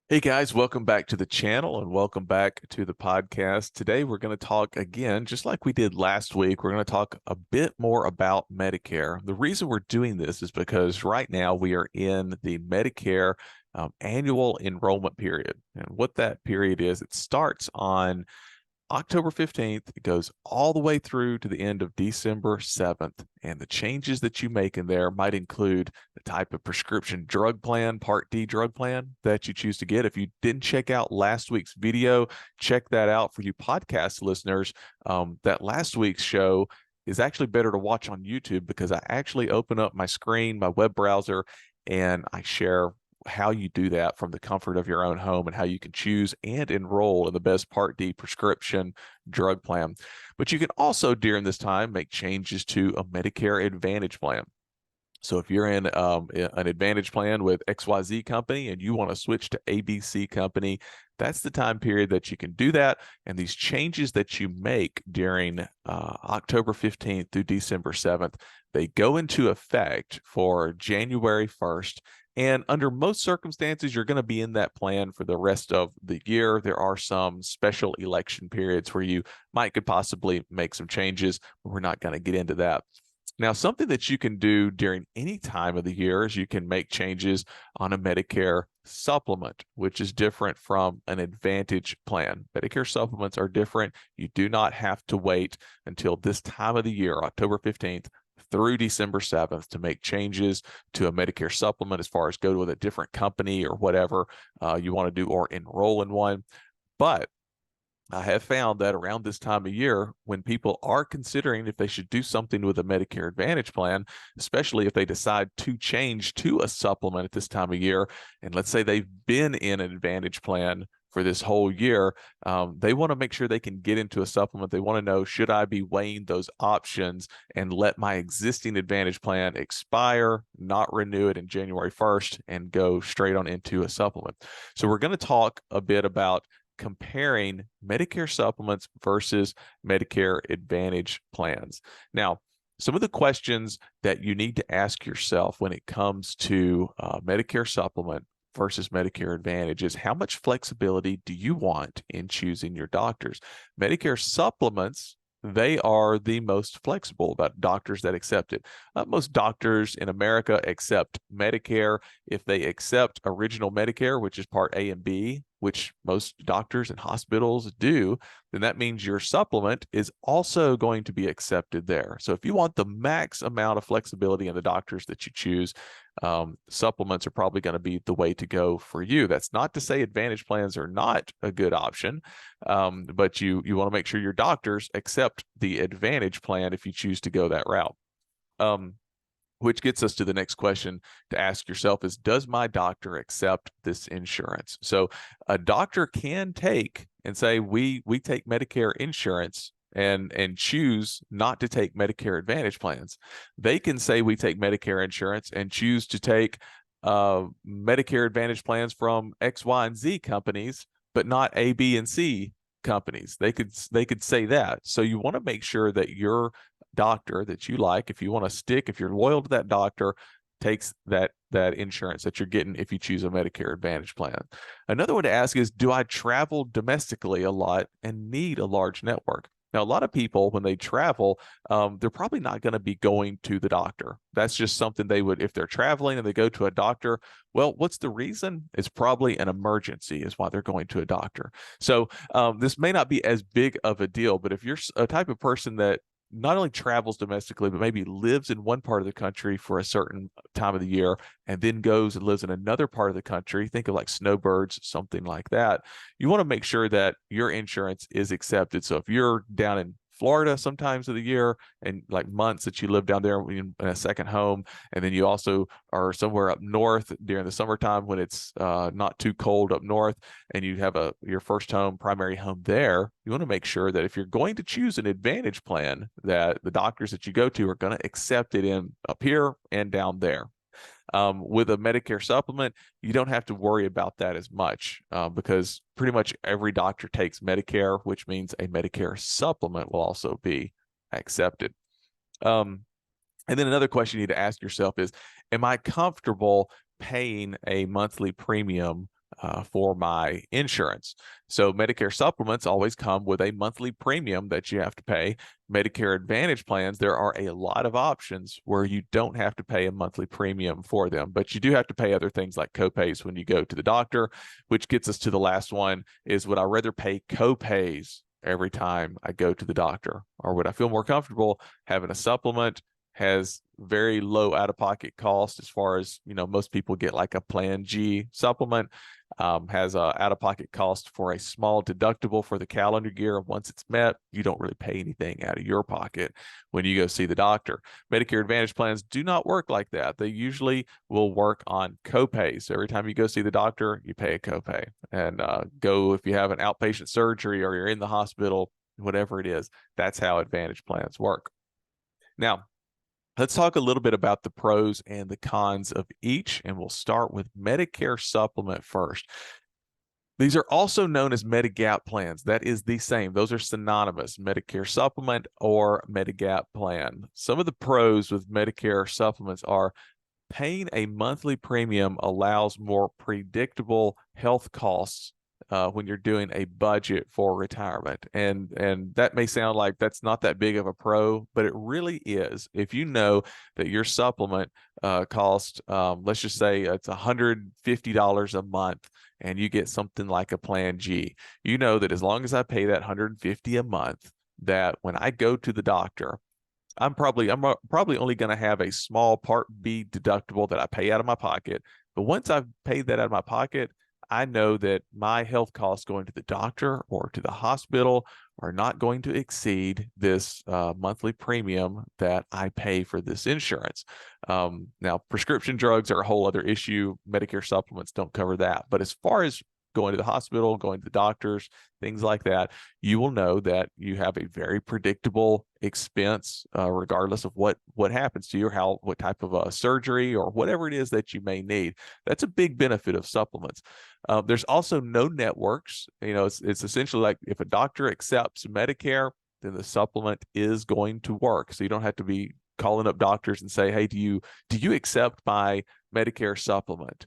Hey guys, welcome back to the channel and welcome back to the podcast. Today we're going to talk again, just like we did last week, we're going to talk a bit more about Medicare. The reason we're doing this is because right now we are in the Medicare Annual Enrollment Period. And what that period is, it starts on October 15th, it goes all the way through to the end of December 7th. And the changes that you make in there might include the type of prescription drug plan, Part D drug plan that you choose to get. If you didn't check out last week's video, check that out for you podcast listeners. That last week's show is actually better to watch on YouTube because I actually open up my screen, my web browser, and I share how you do that from the comfort of your own home and how you can choose and enroll in the best Part D prescription drug plan. But you can also, during this time, make changes to a Medicare Advantage plan. So if you're in an Advantage plan with XYZ company and you want to switch to ABC company, that's the time period that you can do that. And these changes that you make during October 15th through December 7th, they go into effect for January 1st. And under most circumstances, you're going to be in that plan for the rest of the year. There are some special election periods where you could possibly make some changes, but we're not going to get into that. Now, something that you can do during any time of the year is you can make changes on a Medicare supplement, which is different from an Advantage plan. Medicare supplements are different. You do not have to wait until this time of the year, October 15th, through December 7th to make changes to a Medicare supplement as far as go to a different company or whatever you want to do or enroll in one. But I have found that around this time of year, when people are considering if they should do something with a Medicare Advantage plan, especially if they decide to change to a supplement at this time of year, and let's say they've been in an Advantage plan for this whole year, they want to make sure they can get into a supplement. They want to know, should I be weighing those options and let my existing Advantage plan expire, not renew it in January 1st, and go straight on into a supplement? So we're going to talk a bit about comparing Medicare supplements versus Medicare Advantage plans. Now, some of the questions that you need to ask yourself when it comes to Medicare supplement versus Medicare Advantage is how much flexibility do you want in choosing your doctors? Medicare supplements, they are the most flexible about doctors that accept it. Most doctors in America accept Medicare. If they accept original Medicare, which is Part A and B, which most doctors and hospitals do, then that means your supplement is also going to be accepted there. So if you want the max amount of flexibility in the doctors that you choose, supplements are probably going to be the way to go for you. That's not to say Advantage plans are not a good option, but you want to make sure your doctors accept the Advantage plan if you choose to go that route. Which gets us to the next question to ask yourself is, does my doctor accept this insurance? So a doctor can take and say, we take Medicare insurance and choose not to take Medicare Advantage plans. They can say we take Medicare insurance and choose to take Medicare Advantage plans from X, Y, and Z companies, but not A, B, and C companies. They could say that. So you want to make sure that your doctor that you like, if you want to stick, if you're loyal to that doctor, takes that insurance that you're getting if you choose a Medicare Advantage plan. Another one to ask is, do I travel domestically a lot and need a large network? Now, a lot of people, when they travel, they're probably not going to be going to the doctor. That's just something they would, if they're traveling and they go to a doctor, well, what's the reason? It's probably an emergency is why they're going to a doctor. So this may not be as big of a deal, but if you're a type of person that not only travels domestically, but maybe lives in one part of the country for a certain time of the year and then goes and lives in another part of the country, think of like snowbirds, something like that. You want to make sure that your insurance is accepted. So if you're down in Florida sometimes of the year and like months that you live down there in a second home, and then you also are somewhere up north during the summertime when it's not too cold up north, and you have your first home, primary home there, you want to make sure that if you're going to choose an Advantage plan, that the doctors that you go to are going to accept it in up here and down there. With a Medicare supplement, you don't have to worry about that as much because pretty much every doctor takes Medicare, which means a Medicare supplement will also be accepted. And then another question you need to ask yourself is, am I comfortable paying a monthly premium for my insurance. So Medicare supplements always come with a monthly premium that you have to pay. Medicare Advantage plans, there are a lot of options where you don't have to pay a monthly premium for them, but you do have to pay other things like copays when you go to the doctor, which gets us to the last one is, would I rather pay copays every time I go to the doctor, or would I feel more comfortable having a supplement? Has very low out-of-pocket cost as far as, most people get like a Plan G supplement, has a out-of-pocket cost for a small deductible for the calendar year. Once it's met, you don't really pay anything out of your pocket when you go see the doctor. Medicare Advantage plans do not work like that. They usually will work on copays. So every time you go see the doctor, you pay a copay. And if you have an outpatient surgery or you're in the hospital, whatever it is, that's how Advantage plans work. Now, let's talk a little bit about the pros and the cons of each, and we'll start with Medicare Supplement first. These are also known as Medigap plans. That is the same. Those are synonymous, Medicare Supplement or Medigap plan. Some of the pros with Medicare Supplements are paying a monthly premium allows more predictable health costs when you're doing a budget for retirement. And that may sound like that's not that big of a pro, but it really is. If you know that your supplement costs, let's just say it's $150 a month, and you get something like a Plan G, you know that as long as I pay that $150 a month, that when I go to the doctor, I'm probably only going to have a small Part B deductible that I pay out of my pocket. But once I've paid that out of my pocket, I know that my health costs going to the doctor or to the hospital are not going to exceed this monthly premium that I pay for this insurance. Now, prescription drugs are a whole other issue. Medicare supplements don't cover that. But as far as going to the hospital, going to the doctors, things like that, you will know that you have a very predictable expense, regardless of what happens to you, or what type of surgery or whatever it is that you may need. That's a big benefit of supplements. There's also no networks. It's essentially like if a doctor accepts Medicare, then the supplement is going to work. So you don't have to be calling up doctors and say, hey, do you accept my Medicare supplement?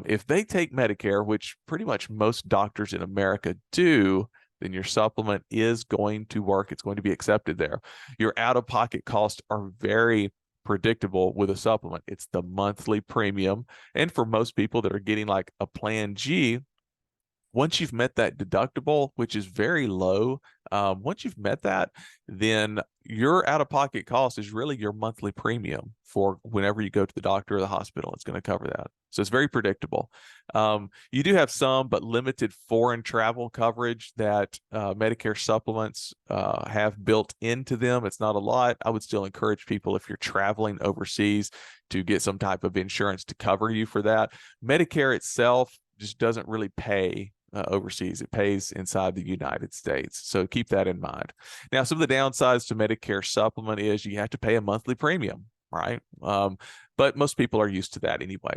If they take Medicare, which pretty much most doctors in America do, then your supplement is going to work. It's going to be accepted there. Your out-of-pocket costs are very predictable with a supplement. It's the monthly premium. And for most people that are getting like a Plan G, once you've met that deductible, which is very low, once you've met that, then your out-of-pocket cost is really your monthly premium for whenever you go to the doctor or the hospital. It's going to cover that. So it's very predictable. You do have some, but limited foreign travel coverage that Medicare supplements have built into them. It's not a lot. I would still encourage people, if you're traveling overseas, to get some type of insurance to cover you for that. Medicare itself just doesn't really pay overseas. It pays inside the United States. So keep that in mind. Now, some of the downsides to Medicare supplement is you have to pay a monthly premium, right? But most people are used to that anyway.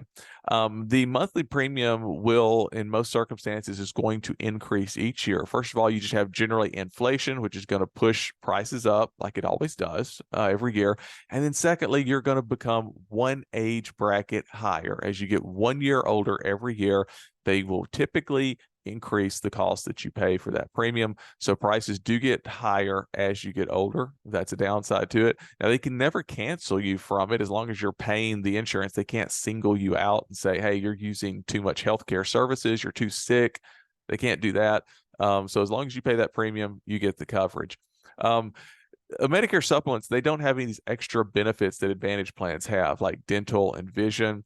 The monthly premium will, in most circumstances, is going to increase each year. First of all, you just have generally inflation, which is going to push prices up like it always does every year. And then secondly, you're going to become one age bracket higher. As you get 1 year older every year, they will typically increase the cost that you pay for that premium. So prices do get higher as you get older. That's a downside to it. Now, they can never cancel you from it as long as you're paying the insurance. They can't single you out and say, hey, you're using too much healthcare services, you're too sick. They can't do that. So as long as you pay that premium, you get the coverage. Medicare supplements, they don't have any of these extra benefits that Advantage plans have, like dental and vision.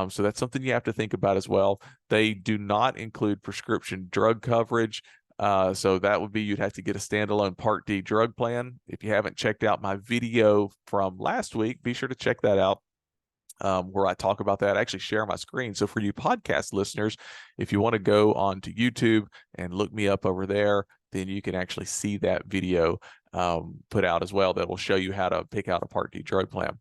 So that's something you have to think about as well. They do not include prescription drug coverage. So that would be, you'd have to get a standalone Part D drug plan. If you haven't checked out my video from last week, be sure to check that out. Where I talk about that. I actually share my screen. So for you podcast listeners, if you want to go on to YouTube and look me up over there, then you can actually see that video put out as well that will show you how to pick out a Part D drug plan.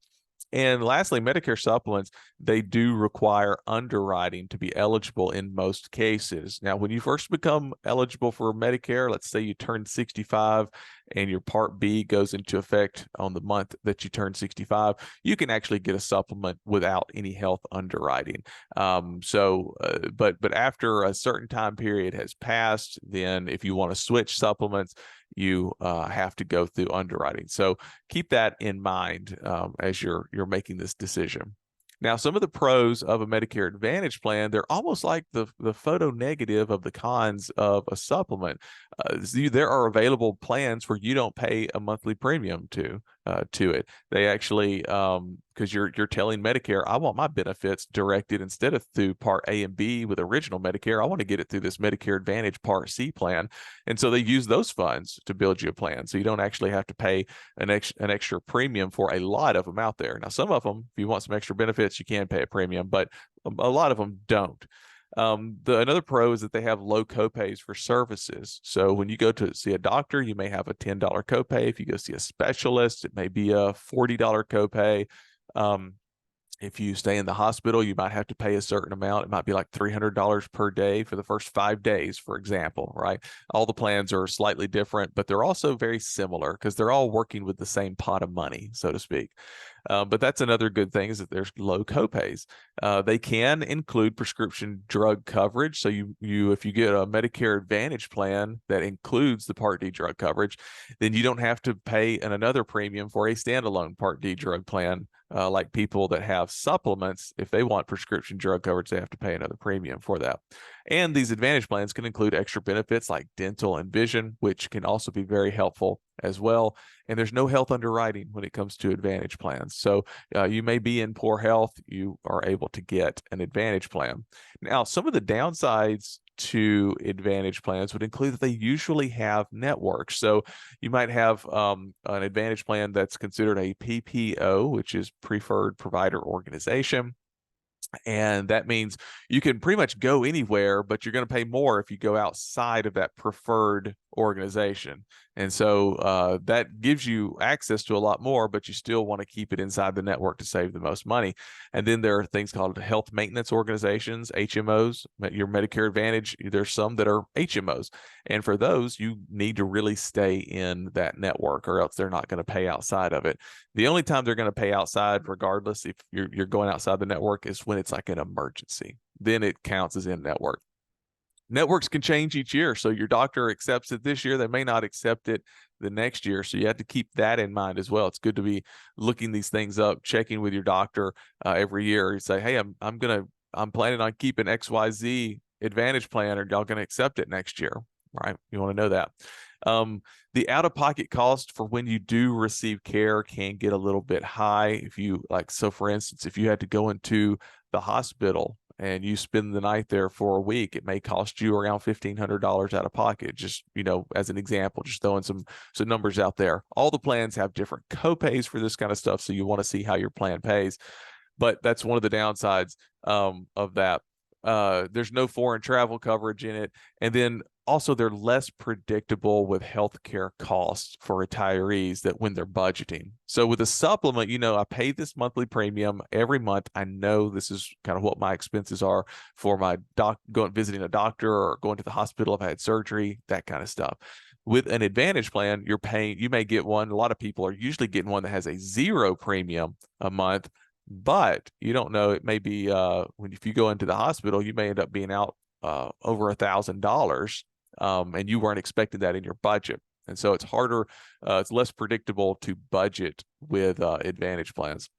And lastly, Medicare supplements, they do require underwriting to be eligible in most cases. Now, when you first become eligible for Medicare, let's say you turn 65 and your Part B goes into effect on the month that you turn 65, you can actually get a supplement without any health underwriting. But after a certain time period has passed, then if you want to switch supplements, you have to go through underwriting. So keep that in mind as you're making this decision. Now, some of the pros of a Medicare Advantage plan, they're almost like the photo negative of the cons of a supplement. There are available plans where you don't pay a monthly premium to it. They actually, because you're telling Medicare, I want my benefits directed instead of through Part A and B with original Medicare. I want to get it through this Medicare Advantage Part C plan, and so they use those funds to build you a plan. So you don't actually have to pay an extra premium for a lot of them out there. Now, some of them, if you want some extra benefits, you can pay a premium, but a lot of them don't. Another pro is that they have low copays for services. So when you go to see a doctor, you may have a $10 copay. If you go see a specialist, it may be a $40 copay. If you stay in the hospital, you might have to pay a certain amount. It might be like $300 per day for the first 5 days, for example, right? All the plans are slightly different, but they're also very similar because they're all working with the same pot of money, so to speak. But that's another good thing, is that there's low copays. They can include prescription drug coverage. So if you get a Medicare Advantage plan that includes the Part D drug coverage, then you don't have to pay another premium for a standalone Part D drug plan. Like people that have supplements, if they want prescription drug coverage, they have to pay another premium for that. And these Advantage plans can include extra benefits like dental and vision, which can also be very helpful as well. And there's no health underwriting when it comes to Advantage plans. So you may be in poor health, you are able to get an Advantage plan. Now, some of the downsides to Advantage plans would include that they usually have networks. So you might have an Advantage plan that's considered a PPO, which is Preferred Provider Organization. And that means you can pretty much go anywhere, but you're going to pay more if you go outside of that preferred organization. And so that gives you access to a lot more, but you still want to keep it inside the network to save the most money. And then there are things called health maintenance organizations, HMOs, your Medicare Advantage. There's some that are HMOs. And for those, you need to really stay in that network, or else they're not going to pay outside of it. The only time they're going to pay outside, regardless if you're going outside the network, is when it's like an emergency. Then it counts as in network. Networks can change each year. So your doctor accepts it this year, they may not accept it the next year. So you have to keep that in mind as well. It's good to be looking these things up, checking with your doctor every year. You say, hey, I'm planning on keeping XYZ Advantage plan. Are y'all going to accept it next year? Right? You want to know that. The out-of-pocket cost for when you do receive care can get a little bit high. So for instance, if you had to go into the hospital and you spend the night there for a week, it may cost you around $1,500 out of pocket. Just, as an example, just throwing some numbers out there. All the plans have different copays for this kind of stuff, so you want to see how your plan pays. But that's one of the downsides of that. There's no foreign travel coverage in it. And then also, they're less predictable with healthcare costs for retirees that when they're budgeting. So with a supplement, I pay this monthly premium every month. I know this is kind of what my expenses are for my visiting a doctor or going to the hospital if I had surgery, that kind of stuff. With an Advantage plan, you may get one. A lot of people are usually getting one that has a 0 premium a month, but you don't know. It may be if you go into the hospital, you may end up being out over $1,000. And you weren't expecting that in your budget. And so it's harder, it's less predictable to budget with Advantage plans.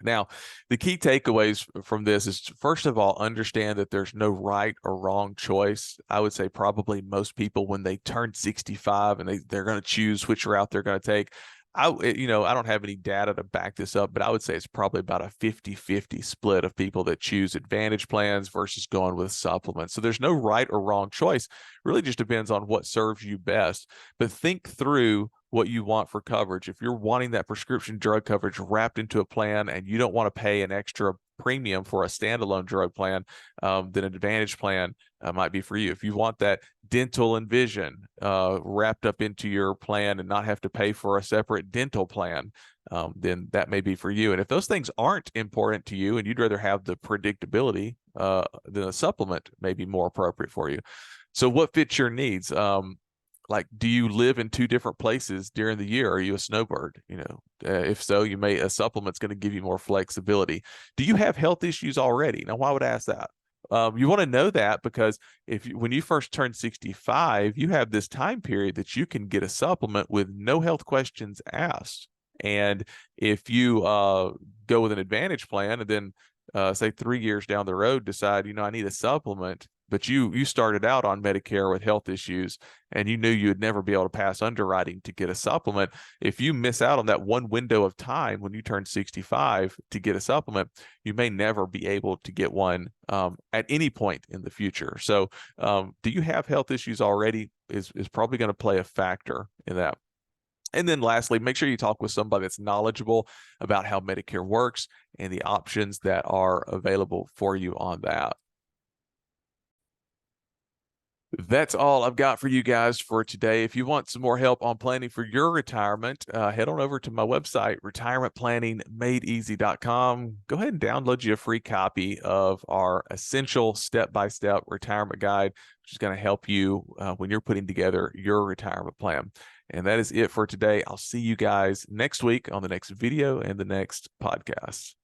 Now, the key takeaways from this is, first of all, understand that there's no right or wrong choice. I would say probably most people, when they turn 65 and they're going to choose which route they're going to take, I don't have any data to back this up, but I would say it's probably about a 50-50 split of people that choose Advantage plans versus going with supplements. So there's no right or wrong choice. It really just depends on what serves you best. But think through what you want for coverage. If you're wanting that prescription drug coverage wrapped into a plan and you don't want to pay an extra premium for a standalone drug plan, then an Advantage plan might be for you. If you want that dental and vision wrapped up into your plan and not have to pay for a separate dental plan, then that may be for you. And if those things aren't important to you and you'd rather have the predictability, then a supplement may be more appropriate for you. So what fits your needs? Like, do you live in 2 different places during the year? Are you a snowbird? If so, a supplement's going to give you more flexibility. Do you have health issues already? Now, why would I ask that? You want to know that because when you first turn 65, you have this time period that you can get a supplement with no health questions asked. And if you go with an Advantage plan and then say 3 years down the road decide, I need a supplement, but you started out on Medicare with health issues and you knew you would never be able to pass underwriting to get a supplement. If you miss out on that one window of time when you turn 65 to get a supplement, you may never be able to get one at any point in the future. So do you have health issues already is probably going to play a factor in that. And then lastly, make sure you talk with somebody that's knowledgeable about how Medicare works and the options that are available for you on that. That's all I've got for you guys for today. If you want some more help on planning for your retirement, head on over to my website, retirementplanningmadeeasy.com. Go ahead and download you a free copy of our essential step-by-step retirement guide, which is going to help you when you're putting together your retirement plan. And that is it for today. I'll see you guys next week on the next video and the next podcast.